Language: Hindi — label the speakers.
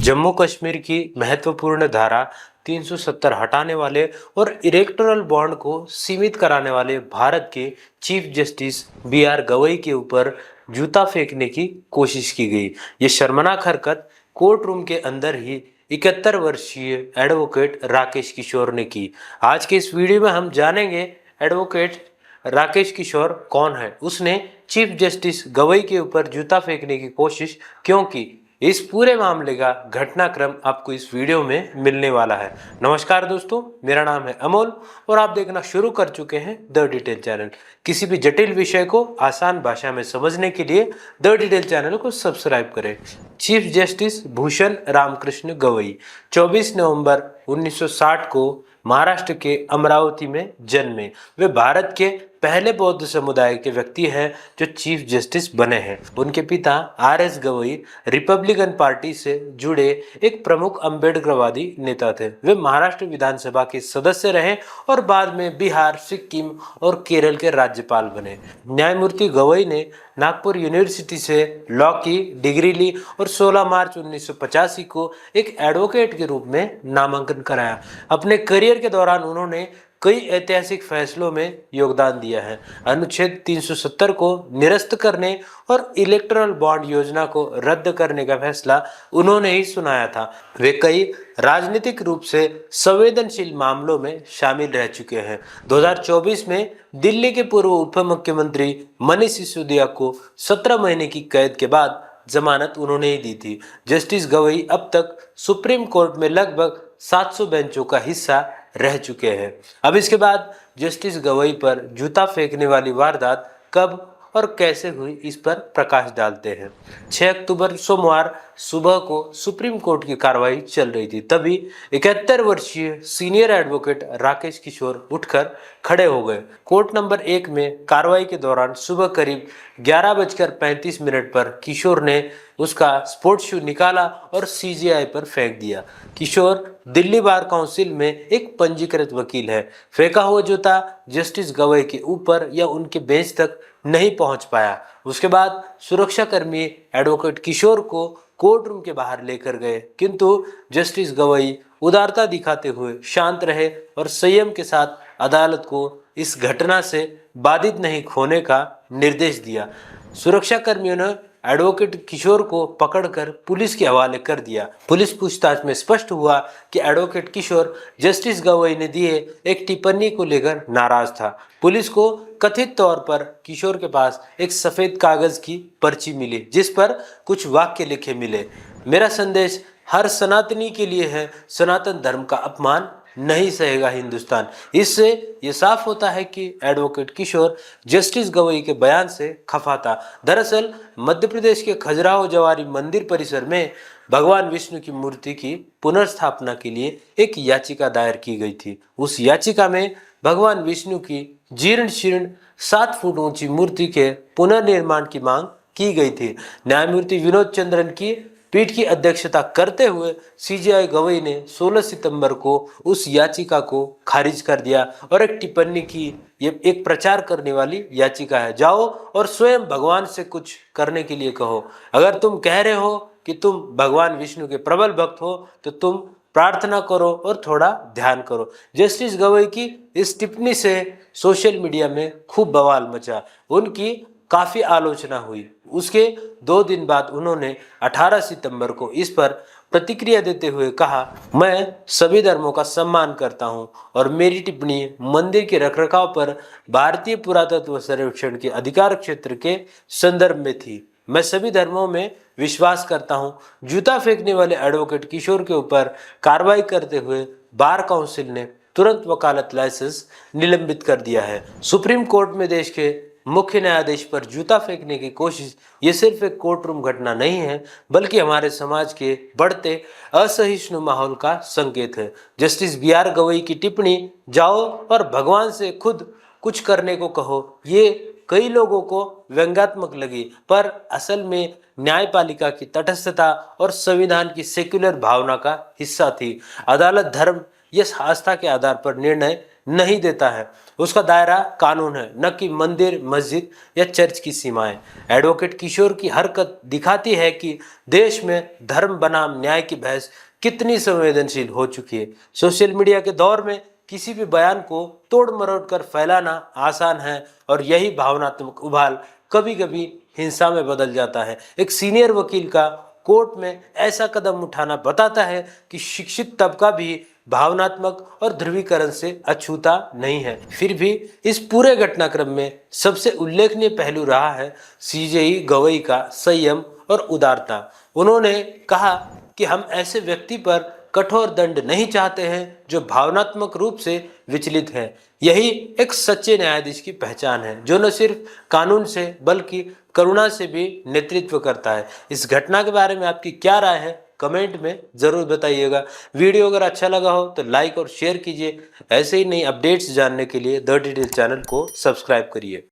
Speaker 1: जम्मू कश्मीर की महत्वपूर्ण धारा 370 हटाने वाले और इलेक्टोरल बॉन्ड को सीमित कराने वाले भारत के चीफ जस्टिस बी.आर. गवई के ऊपर जूता फेंकने की कोशिश की गई। ये शर्मनाक हरकत कोर्ट रूम के अंदर ही 71 वर्षीय एडवोकेट राकेश किशोर ने की। आज के इस वीडियो में हम जानेंगे एडवोकेट राकेश किशोर कौन है, उसने चीफ जस्टिस गवई के ऊपर जूता फेंकने की कोशिश क्यों की। इस पूरे मामले का घटनाक्रम आपको इस वीडियो में मिलने वाला है। नमस्कार दोस्तों, मेरा नाम है अमोल और आप देखना शुरू कर चुके हैं द डिटेल चैनल। किसी भी जटिल विषय को आसान भाषा में समझने के लिए द डिटेल चैनल को सब्सक्राइब करें। चीफ जस्टिस भूषण रामकृष्ण गवई 24 नवंबर 1960 को महाराष्ट्र के अमरावती में जन्मे। वे भारत के पहले बौद्ध समुदाय के व्यक्ति हैं जो चीफ जस्टिस बने हैं। उनके पिता आर.एस. गवई रिपब्लिकन पार्टी से जुड़े एक प्रमुख अम्बेडकरवादी नेता थे। वे महाराष्ट्र विधानसभा के सदस्य रहे और बाद में बिहार, सिक्किम और केरल के राज्यपाल बने। न्यायमूर्ति गवई ने नागपुर यूनिवर्सिटी से लॉ की डिग्री ली और 16 मार्च 1985 को एक एडवोकेट के रूप में नामांकन कराया। अपने करियर के दौरान उन्होंने कई ऐतिहासिक फैसलों में योगदान दिया है। अनुच्छेद 370 को निरस्त करने और इलेक्टोरल बॉन्ड योजना को रद्द करने का फैसला उन्होंने ही सुनाया था। वे कई राजनीतिक रूप से संवेदनशील मामलों में शामिल रह चुके हैं। 2024 में दिल्ली के पूर्व उप मुख्यमंत्री मनीष सिसोदिया को 17 महीने की कैद के बाद जमानत उन्होंने ही दी थी। जस्टिस गवई अब तक सुप्रीम कोर्ट में लगभग 700 बेंचों का हिस्सा रह चुके हैं। अब इसके बाद जस्टिस गवई पर जूता फेंकने वाली वारदात कब और कैसे हुई, इस पर प्रकाश डालते हैं। 6 अक्टूबर सोमवार सुबह को सुप्रीम कोर्ट की कार्रवाई चल रही थी। तभी 71 वर्षीय सीनियर एडवोकेट राकेश किशोर उठकर खड़े हो गए। कोर्ट नंबर 1 में कार्रवाई के दौरान सुबह करीब 11:35 पर किशोर ने उसका स्पोर्ट्स शू निकाला और सीजीआई पर फेंक दिया। किशोर दिल्ली बार काउंसिल में एक पंजीकृत वकील है। फेंका हुआ जूता जस्टिस गवई के ऊपर या उनके बेंच तक नहीं पहुंच पाया। उसके बाद सुरक्षाकर्मी एडवोकेट किशोर को कोर्ट रूम के बाहर लेकर गए, किंतु जस्टिस गवई उदारता दिखाते हुए शांत रहे और संयम के साथ अदालत को इस घटना से बाधित नहीं होने का निर्देश दिया। सुरक्षाकर्मियों ने एडवोकेट किशोर को पकड़कर पुलिस के हवाले कर दिया। पुलिस पूछताछ में स्पष्ट हुआ कि एडवोकेट किशोर जस्टिस गवई ने दिए एक टिप्पणी को लेकर नाराज था। पुलिस को कथित तौर पर किशोर के पास एक सफेद कागज की पर्ची मिली जिस पर कुछ वाक्य लिखे मिले। मेरा संदेश हर सनातनी के लिए है, सनातन धर्म का अपमान नहीं सहेगा हिंदुस्तान। इससे ये साफ होता है कि एडवोकेट किशोर जस्टिस गवई के बयान से खफा था। दरअसल मध्य प्रदेश के खजुराहो जवारी मंदिर परिसर में भगवान विष्णु की मूर्ति की पुनर्स्थापना के लिए एक याचिका दायर की गई थी। उस याचिका में भगवान विष्णु की जीर्ण शीर्ण 7 फुट ऊंची मूर्ति के पुनर्निर्माण की मांग की गई थी। न्यायमूर्ति विनोद चंद्रन की पीठ की अध्यक्षता करते हुए सीजीआई गवई ने 16 सितंबर को उस याचिका को खारिज कर दिया और एक टिप्पणी की, ये एक प्रचार करने वाली याचिका है, जाओ और स्वयं भगवान से कुछ करने के लिए कहो। अगर तुम कह रहे हो कि तुम भगवान विष्णु के प्रबल भक्त हो तो तुम प्रार्थना करो और थोड़ा ध्यान करो। जस्टिस गवई की इस टिप्पणी से सोशल मीडिया में खूब बवाल मचा। उनकी काफी आलोचना हुई। उसके 2 दिन बाद उन्होंने 18 सितंबर को इस पर प्रतिक्रिया देते हुए कहा, मैं सभी धर्मों का सम्मान करता हूं और मेरी टिप्पणी मंदिर के रखरखाव पर भारतीय पुरातत्व सर्वेक्षण के अधिकार क्षेत्र के संदर्भ में थी। मैं सभी धर्मों में विश्वास करता हूं। जूता फेंकने वाले एडवोकेट किशोर के ऊपर कार्रवाई करते हुए बार काउंसिल ने तुरंत वकालत लाइसेंस निलंबित कर दिया है। सुप्रीम कोर्ट में देश के मुख्य न्यायाधीश पर जूता फेंकने की कोशिश ये सिर्फ एक कोर्ट रूम घटना नहीं है, बल्कि हमारे समाज के बढ़ते असहिष्णु माहौल का संकेत है। Justice B R. गवई की टिप्पणी, जाओ और भगवान से खुद कुछ करने को कहो, ये कई लोगों को व्यंग्यात्मक लगी, पर असल में न्यायपालिका की तटस्थता और संविधान की सेक्युलर भावना का हिस्सा थी। अदालत धर्म या आस्था के आधार पर निर्णय नहीं देता है। उसका दायरा कानून है, न कि मंदिर, मस्जिद या चर्च की सीमाएं। एडवोकेट किशोर की हरकत दिखाती है कि देश में धर्म बनाम न्याय की बहस कितनी संवेदनशील हो चुकी है। सोशल मीडिया के दौर में किसी भी बयान को तोड़ मरोड़ कर फैलाना आसान है और यही भावनात्मक उबाल कभी कभी हिंसा में बदल जाता है। एक सीनियर वकील का कोर्ट में ऐसा कदम उठाना बताता है कि शिक्षित तबका भी भावनात्मक और ध्रुवीकरण से अछूता नहीं है। फिर भी इस पूरे घटनाक्रम में सबसे उल्लेखनीय पहलू रहा है सीजेई गवई का संयम और उदारता। उन्होंने कहा कि हम ऐसे व्यक्ति पर कठोर दंड नहीं चाहते हैं जो भावनात्मक रूप से विचलित है। यही एक सच्चे न्यायाधीश की पहचान है, जो न सिर्फ कानून से बल्कि करुणा से भी नेतृत्व करता है। इस घटना के बारे में आपकी क्या राय है, कमेंट में जरूर बताइएगा। वीडियो अगर अच्छा लगा हो तो लाइक और शेयर कीजिए। ऐसे ही नई अपडेट्स जानने के लिए द डिटेल चैनल को सब्सक्राइब करिए।